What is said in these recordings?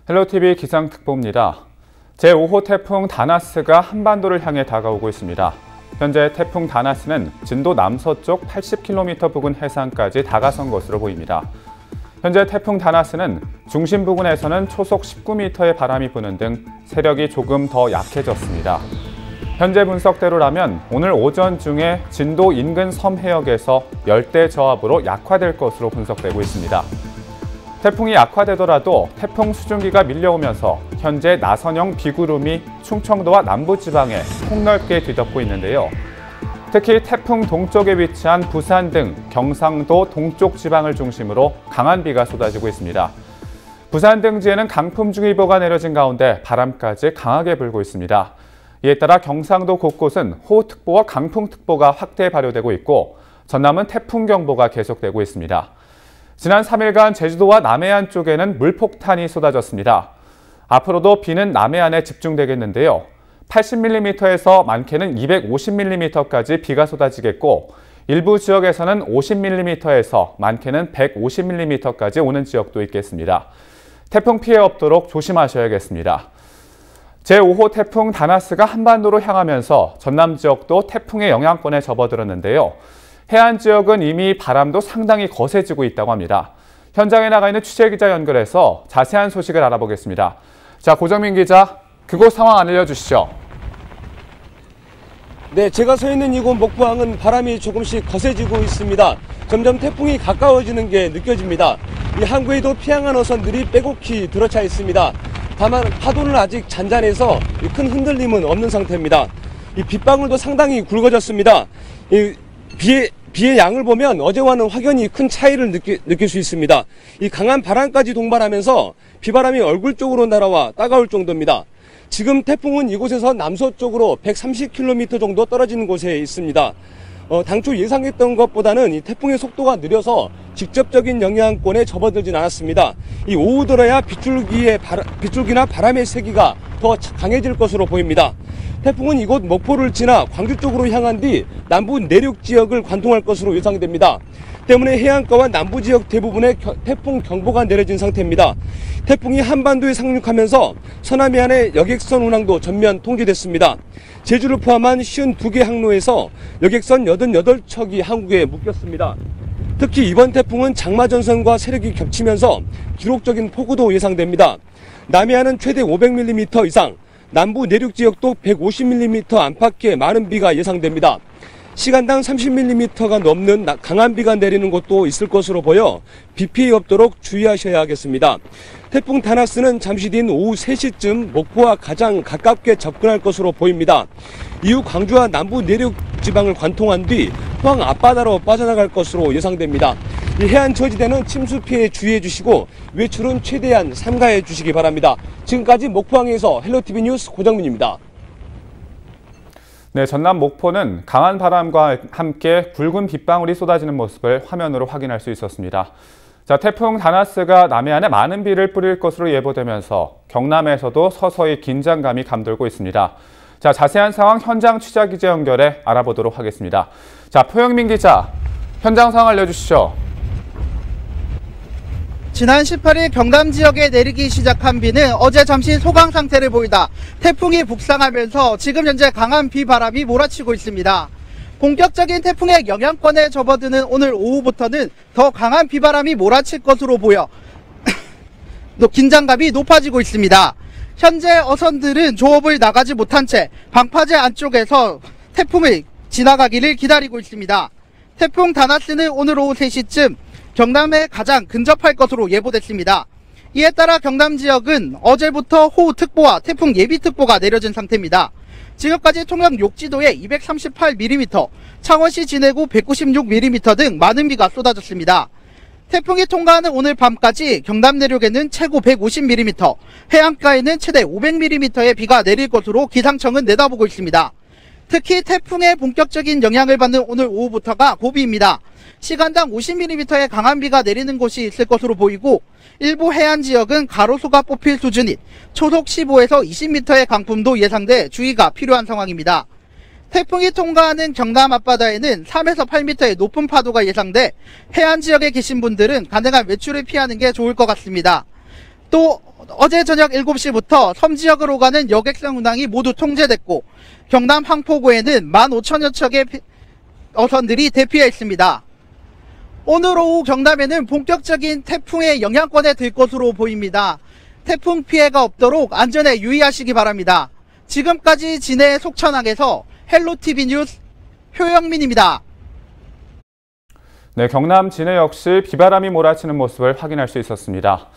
헬로티비 기상특보입니다. 제5호 태풍 다나스가 한반도를 향해 다가오고 있습니다. 현재 태풍 다나스는 진도 남서쪽 80km 부근 해상까지 다가선 것으로 보입니다. 현재 태풍 다나스는 중심 부근에서는 초속 19m의 바람이 부는 등 세력이 조금 더 약해졌습니다. 현재 분석대로라면 오늘 오전 중에 진도 인근 섬 해역에서 열대 저압으로 약화될 것으로 분석되고 있습니다. 태풍이 약화되더라도 태풍 수증기가 밀려오면서 현재 나선형 비구름이 충청도와 남부지방에 폭넓게 뒤덮고 있는데요. 특히 태풍 동쪽에 위치한 부산 등 경상도 동쪽 지방을 중심으로 강한 비가 쏟아지고 있습니다. 부산 등지에는 강풍주의보가 내려진 가운데 바람까지 강하게 불고 있습니다. 이에 따라 경상도 곳곳은 호우특보와 강풍특보가 확대 발효되고 있고 전남은 태풍경보가 계속되고 있습니다. 지난 3일간 제주도와 남해안 쪽에는 물폭탄이 쏟아졌습니다. 앞으로도 비는 남해안에 집중되겠는데요. 80mm에서 많게는 250mm까지 비가 쏟아지겠고 일부 지역에서는 50mm에서 많게는 150mm까지 오는 지역도 있겠습니다. 태풍 피해 없도록 조심하셔야겠습니다. 제5호 태풍 다나스가 한반도로 향하면서 전남 지역도 태풍의 영향권에 접어들었는데요. 해안 지역은 이미 바람도 상당히 거세지고 있다고 합니다. 현장에 나가 있는 취재기자 연결해서 자세한 소식을 알아보겠습니다. 자, 고정민 기자, 그곳 상황 알려주시죠. 네, 제가 서 있는 이곳 목포항은 바람이 조금씩 거세지고 있습니다. 점점 태풍이 가까워지는 게 느껴집니다. 이 항구에도 피항한 어선들이 빼곡히 들어차 있습니다. 다만 파도는 아직 잔잔해서 큰 흔들림은 없는 상태입니다. 이 빗방울도 상당히 굵어졌습니다. 비의 양을 보면 어제와는 확연히 큰 차이를 느낄 수 있습니다. 이 강한 바람까지 동반하면서 비바람이 얼굴 쪽으로 날아와 따가울 정도입니다. 지금 태풍은 이곳에서 남서쪽으로 130km 정도 떨어진 곳에 있습니다. 당초 예상했던 것보다는 이 태풍의 속도가 느려서 직접적인 영향권에 접어들진 않았습니다. 이 오후 들어야 빗줄기나 바람의 세기가 더 강해질 것으로 보입니다. 태풍은 이곳 목포를 지나 광주 쪽으로 향한 뒤 남부 내륙 지역을 관통할 것으로 예상됩니다. 때문에 해안가와 남부 지역 대부분에 태풍 경보가 내려진 상태입니다. 태풍이 한반도에 상륙하면서 서남 해안의 여객선 운항도 전면 통제됐습니다. 제주를 포함한 52개 항로에서 여객선 88척이 항구에 묶였습니다. 특히 이번 태풍은 장마전선과 세력이 겹치면서 기록적인 폭우도 예상됩니다. 남해안은 최대 500mm 이상, 남부 내륙 지역도 150mm 안팎의 많은 비가 예상됩니다. 시간당 30mm가 넘는 강한 비가 내리는 곳도 있을 것으로 보여 비 피해 없도록 주의하셔야겠습니다. 태풍 다나스는 잠시 뒤인 오후 3시쯤 목포와 가장 가깝게 접근할 것으로 보입니다. 이후 광주와 남부 내륙 지방을 관통한 뒤 포항 앞바다로 빠져나갈 것으로 예상됩니다. 이 해안 저지대는 침수 피해에 주의해 주시고 외출은 최대한 삼가해 주시기 바랍니다. 지금까지 목포항에서 헬로티비 뉴스 고정민입니다. 네, 전남 목포는 강한 바람과 함께 굵은 빗방울이 쏟아지는 모습을 화면으로 확인할 수 있었습니다. 자, 태풍 다나스가 남해안에 많은 비를 뿌릴 것으로 예보되면서 경남에서도 서서히 긴장감이 감돌고 있습니다. 자, 자세한 상황 현장 취재 기자 연결해 알아보도록 하겠습니다. 자, 표영민 기자, 현장 상황 알려주시죠. 지난 18일 경남 지역에 내리기 시작한 비는 어제 잠시 소강 상태를 보이다 태풍이 북상하면서 지금 현재 강한 비바람이 몰아치고 있습니다. 본격적인 태풍의 영향권에 접어드는 오늘 오후부터는 더 강한 비바람이 몰아칠 것으로 보여 또 긴장감이 높아지고 있습니다. 현재 어선들은 조업을 나가지 못한 채 방파제 안쪽에서 태풍을 지나가기를 기다리고 있습니다. 태풍 다나스는 오늘 오후 3시쯤 경남에 가장 근접할 것으로 예보됐습니다. 이에 따라 경남 지역은 어제부터 호우특보와 태풍 예비특보가 내려진 상태입니다. 지금까지 통영 욕지도에 238mm, 창원시 진해구 196mm 등 많은 비가 쏟아졌습니다. 태풍이 통과하는 오늘 밤까지 경남 내륙에는 최고 150mm, 해안가에는 최대 500mm의 비가 내릴 것으로 기상청은 내다보고 있습니다. 특히 태풍의 본격적인 영향을 받는 오늘 오후부터가 고비입니다. 시간당 50mm의 강한 비가 내리는 곳이 있을 것으로 보이고 일부 해안 지역은 가로수가 뽑힐 수준인 초속 15에서 20m의 강풍도 예상돼 주의가 필요한 상황입니다. 태풍이 통과하는 경남 앞바다에는 3에서 8m의 높은 파도가 예상돼 해안 지역에 계신 분들은 가능한 외출을 피하는 게 좋을 것 같습니다. 또 어제 저녁 7시부터 섬 지역으로 가는 여객선 운항이 모두 통제됐고 경남 황포구에는 15,000여 척의 어선들이 대피해 있습니다. 오늘 오후 경남에는 본격적인 태풍의 영향권에 들 것으로 보입니다. 태풍 피해가 없도록 안전에 유의하시기 바랍니다. 지금까지 진해 속천항에서 헬로티비 뉴스 효영민입니다. 네, 경남 진해 역시 비바람이 몰아치는 모습을 확인할 수 있었습니다.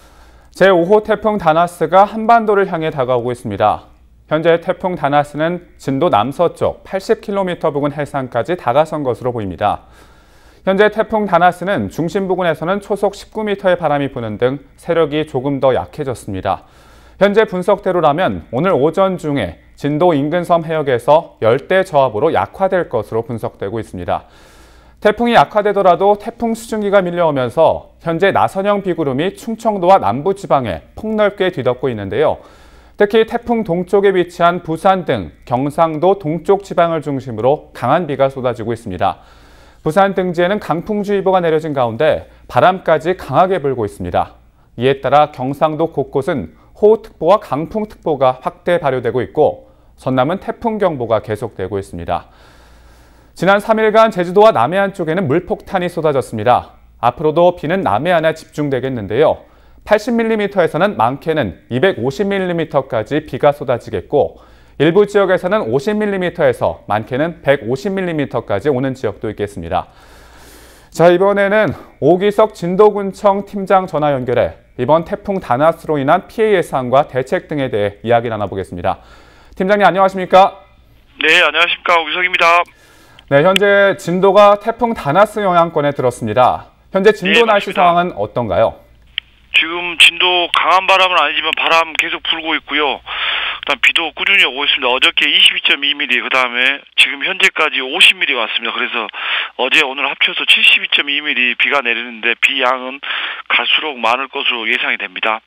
제5호 태풍 다나스가 한반도를 향해 다가오고 있습니다. 현재 태풍 다나스는 진도 남서쪽 80km 부근 해상까지 다가선 것으로 보입니다. 현재 태풍 다나스는 중심 부근에서는 초속 19m의 바람이 부는 등 세력이 조금 더 약해졌습니다. 현재 분석대로라면 오늘 오전 중에 진도 인근 섬 해역에서 열대 저압으로 약화될 것으로 분석되고 있습니다. 태풍이 약화되더라도 태풍 수증기가 밀려오면서 현재 나선형 비구름이 충청도와 남부지방에 폭넓게 뒤덮고 있는데요. 특히 태풍 동쪽에 위치한 부산 등 경상도 동쪽 지방을 중심으로 강한 비가 쏟아지고 있습니다. 부산 등지에는 강풍주의보가 내려진 가운데 바람까지 강하게 불고 있습니다. 이에 따라 경상도 곳곳은 호우특보와 강풍특보가 확대 발효되고 있고 전남은 태풍경보가 계속되고 있습니다. 지난 3일간 제주도와 남해안 쪽에는 물폭탄이 쏟아졌습니다. 앞으로도 비는 남해안에 집중되겠는데요. 80mm에서는 많게는 250mm까지 비가 쏟아지겠고 일부 지역에서는 50mm에서 많게는 150mm까지 오는 지역도 있겠습니다. 자, 이번에는 오기석 진도군청 팀장 전화 연결해 이번 태풍 다나스로 인한 피해 예상과 대책 등에 대해 이야기 나눠보겠습니다. 팀장님 안녕하십니까? 네, 안녕하십니까. 오기석입니다. 네, 현재 진도가 태풍 다나스 영향권에 들었습니다. 현재 진도 네, 날씨 상황은 어떤가요? 지금 진도 강한 바람은 아니지만 바람 계속 불고 있고요. 그다음 비도 꾸준히 오고 있습니다. 어저께 22.2mm, 그다음에 지금 현재까지 50mm 왔습니다. 그래서 어제 오늘 합쳐서 72.2mm 비가 내리는데 비 양은 갈수록 많을 것으로 예상이 됩니다.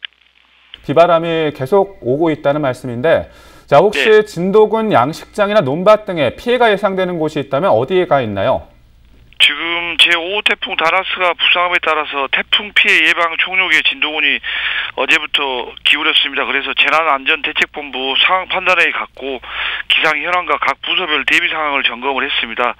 비바람이 계속 오고 있다는 말씀인데 자, 혹시 네. 진도군 양식장이나 논밭 등에 피해가 예상되는 곳이 있다면 어디가 있나요? 지금 제5호 태풍 다나스가 부상함에 따라서 태풍 피해 예방 총력에 진도군이 어제부터 기울였습니다. 그래서 재난안전대책본부 상황 판단회의 갖고 기상 현황과 각 부서별 대비 상황을 점검을 했습니다.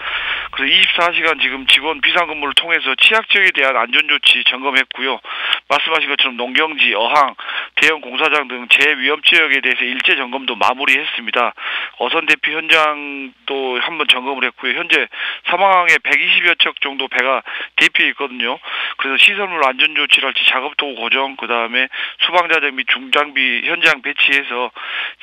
그래서 24시간 지금 직원 비상근무를 통해서 취약 지역에 대한 안전조치 점검했고요. 말씀하신 것처럼 농경지, 어항, 대형 공사장 등 제위험 지역에 대해서 일제 점검도 마무리했습니다. 어선 대피 현장도 한번 점검을 했고요. 현재 사망항에 120여 척 정도 배가 대피해 있거든요. 그래서 시설물 안전조치랄지 작업도구 고정, 그 다음에 수방자재 및 중장비 현장 배치해서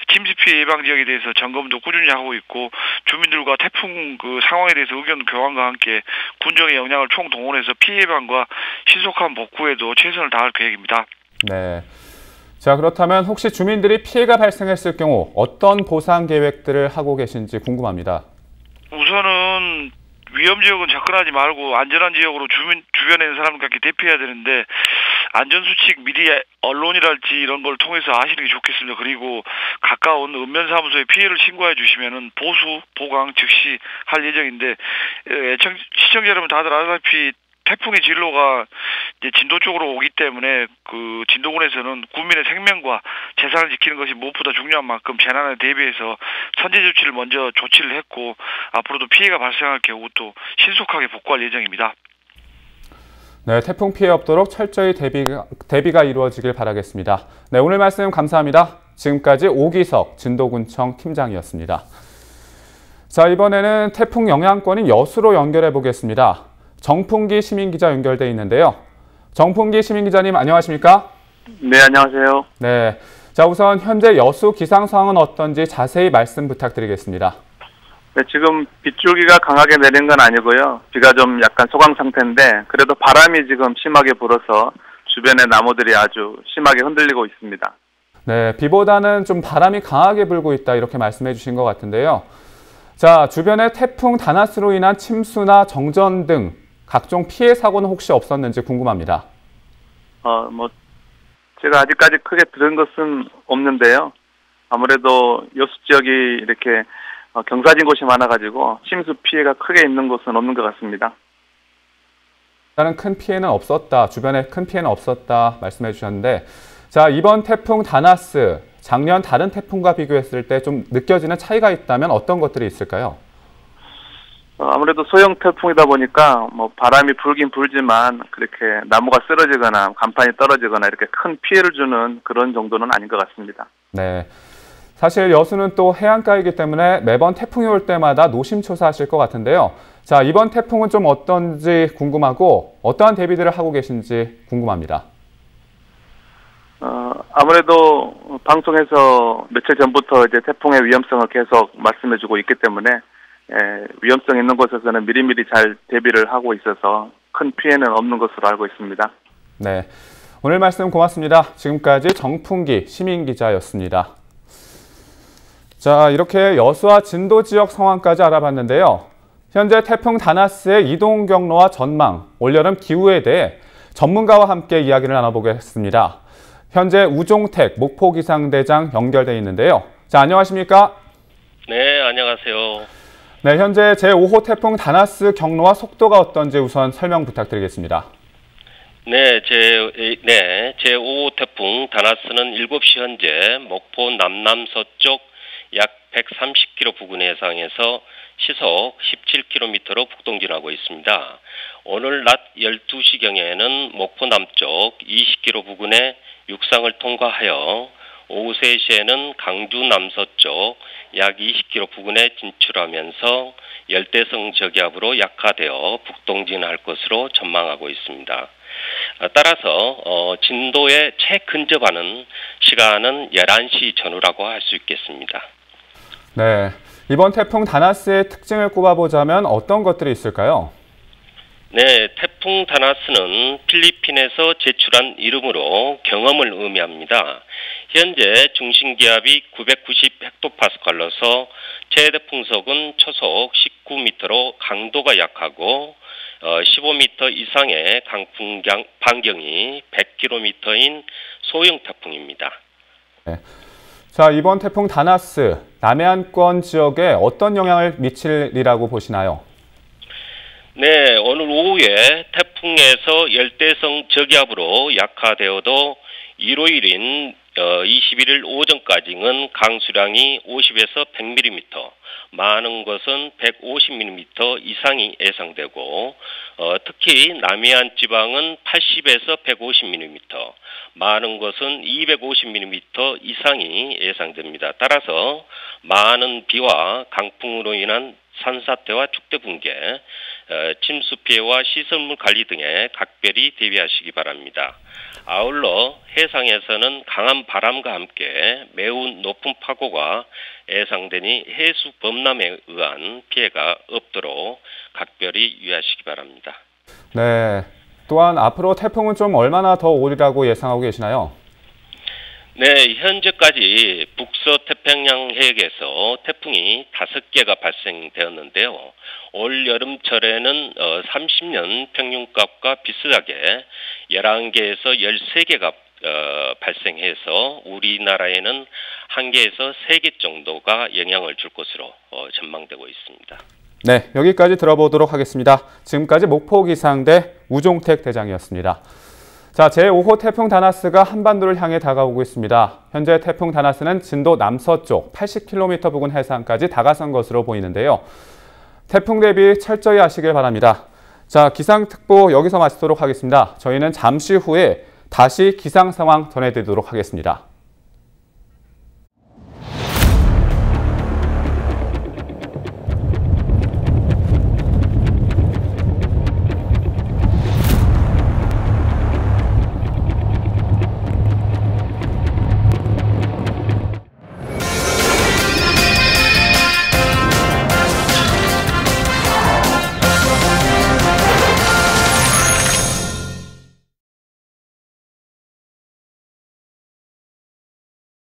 침수 피해 예방 지역에 대해서 점검도 꾸준히 하고 있고 주민들과 태풍 그 상황에 대해서 의견 교환과 함께 군정의 역량을 총동원해서 피해 예방과 신속한 복구에도 최선을 다할 계획입니다. 네. 자, 그렇다면 혹시 주민들이 피해가 발생했을 경우 어떤 보상 계획들을 하고 계신지 궁금합니다. 우선은 위험 지역은 접근하지 말고 안전한 지역으로 주변에 있는 사람들께 대피해야 되는데 안전수칙 미리 언론이랄지 이런 걸 통해서 아시는 게 좋겠습니다. 그리고 가까운 읍면사무소에 피해를 신고해 주시면은 보수, 보강 즉시 할 예정인데 시청자 여러분 다들 아시다시피 태풍의 진로가 이제 진도 쪽으로 오기 때문에 그 진도군에서는 국민의 생명과 재산을 지키는 것이 무엇보다 중요한 만큼 재난에 대비해서 선제 조치를 먼저 조치를 했고 앞으로도 피해가 발생할 경우 또 신속하게 복구할 예정입니다. 네, 태풍 피해 없도록 철저히 대비가 이루어지길 바라겠습니다. 네, 오늘 말씀 감사합니다. 지금까지 오기석 진도군청 팀장이었습니다. 자, 이번에는 태풍 영향권인 여수로 연결해 보겠습니다. 정풍기 시민기자 연결돼 있는데요. 정풍기 시민기자님 안녕하십니까? 네, 안녕하세요. 네, 자 우선 현재 여수 기상 상황은 어떤지 자세히 말씀 부탁드리겠습니다. 네, 지금 빗줄기가 강하게 내린 건 아니고요. 비가 좀 약간 소강 상태인데 그래도 바람이 지금 심하게 불어서 주변의 나무들이 아주 심하게 흔들리고 있습니다. 네, 비보다는 좀 바람이 강하게 불고 있다 이렇게 말씀해 주신 것 같은데요. 자, 주변에 태풍 다나스로 인한 침수나 정전 등 각종 피해 사고는 혹시 없었는지 궁금합니다. 제가 아직까지 크게 들은 것은 없는데요. 아무래도 여수 지역이 이렇게 경사진 곳이 많아가지고 침수 피해가 크게 있는 곳은 없는 것 같습니다. 다른 큰 피해는 없었다, 주변에 큰 피해는 없었다 말씀해 주셨는데 자, 이번 태풍 다나스, 작년 다른 태풍과 비교했을 때 좀 느껴지는 차이가 있다면 어떤 것들이 있을까요? 아무래도 소형 태풍이다 보니까 뭐 바람이 불긴 불지만 그렇게 나무가 쓰러지거나 간판이 떨어지거나 이렇게 큰 피해를 주는 그런 정도는 아닌 것 같습니다. 네. 사실 여수는 또 해안가이기 때문에 매번 태풍이 올 때마다 노심초사하실 것 같은데요. 자, 이번 태풍은 좀 어떤지 궁금하고 어떠한 대비들을 하고 계신지 궁금합니다. 아무래도 방송에서 며칠 전부터 이제 태풍의 위험성을 계속 말씀해주고 있기 때문에 위험성 있는 곳에서는 미리미리 잘 대비를 하고 있어서 큰 피해는 없는 것으로 알고 있습니다. 네, 오늘 말씀 고맙습니다. 지금까지 정풍기 시민기자였습니다. 자, 이렇게 여수와 진도 지역 상황까지 알아봤는데요. 현재 태풍 다나스의 이동 경로와 전망, 올여름 기후에 대해 전문가와 함께 이야기를 나눠보겠습니다. 현재 우종택 목포기상대장 연결돼 있는데요. 자, 안녕하십니까? 네, 안녕하세요. 네, 현재 제5호 태풍 다나스 경로와 속도가 어떤지 우선 설명 부탁드리겠습니다. 네, 제5호 태풍 다나스는 7시 현재 목포 남남서쪽 약 130km 부근 해상에서 시속 17km로 북동진하고 있습니다. 오늘 낮 12시경에는 목포 남쪽 20km 부근의 육상을 통과하여 오후 3시에는 강주 남서쪽 약 20km 부근에 진출하면서 열대성 저기압으로 약화되어 북동진할 것으로 전망하고 있습니다. 따라서 진도에 최근접하는 시간은 11시 전후라고 할 수 있겠습니다. 네, 이번 태풍 다나스의 특징을 꼽아보자면 어떤 것들이 있을까요? 네, 태풍 다나스는 필리핀에서 제출한 이름으로 경험을 의미합니다. 현재 중심기압이 990헥토파스칼로서 최대 풍속은 초속 19m로 강도가 약하고 15m 이상의 강풍 반경이 100km인 소형 태풍입니다. 네. 자, 이번 태풍 다나스, 남해안권 지역에 어떤 영향을 미칠이라고 보시나요? 네, 오늘 오후에 태풍에서 열대성 저기압으로 약화되어도 일요일인 21일 오전까지는 강수량이 50에서 100mm, 많은 것은 150mm 이상이 예상되고 특히 남해안 지방은 80에서 150mm, 많은 것은 250mm 이상이 예상됩니다. 따라서 많은 비와 강풍으로 인한 산사태와 축대 붕괴, 침수 피해와 시설물 관리 등에 각별히 대비하시기 바랍니다. 아울러 해상에서는 강한 바람과 함께 매우 높은 파고가 예상되니 해수 범람에 의한 피해가 없도록 각별히 유의하시기 바랍니다. 네. 또한 앞으로 태풍은 좀 얼마나 더 오리라고 예상하고 계시나요? 네, 현재까지 북서태평양 해역에서 태풍이 5개가 발생되었는데요. 올 여름철에는 30년 평균값과 비슷하게 11개에서 13개가 발생해서 우리나라에는 1개에서 3개 정도가 영향을 줄 것으로 전망되고 있습니다. 네, 여기까지 들어보도록 하겠습니다. 지금까지 목포기상대 우종택 대장이었습니다. 자, 제5호 태풍 다나스가 한반도를 향해 다가오고 있습니다. 현재 태풍 다나스는 진도 남서쪽 80km 부근 해상까지 다가선 것으로 보이는데요. 태풍 대비 철저히 하시길 바랍니다. 자, 기상특보 여기서 마치도록 하겠습니다. 저희는 잠시 후에 다시 기상 상황 전해드리도록 하겠습니다.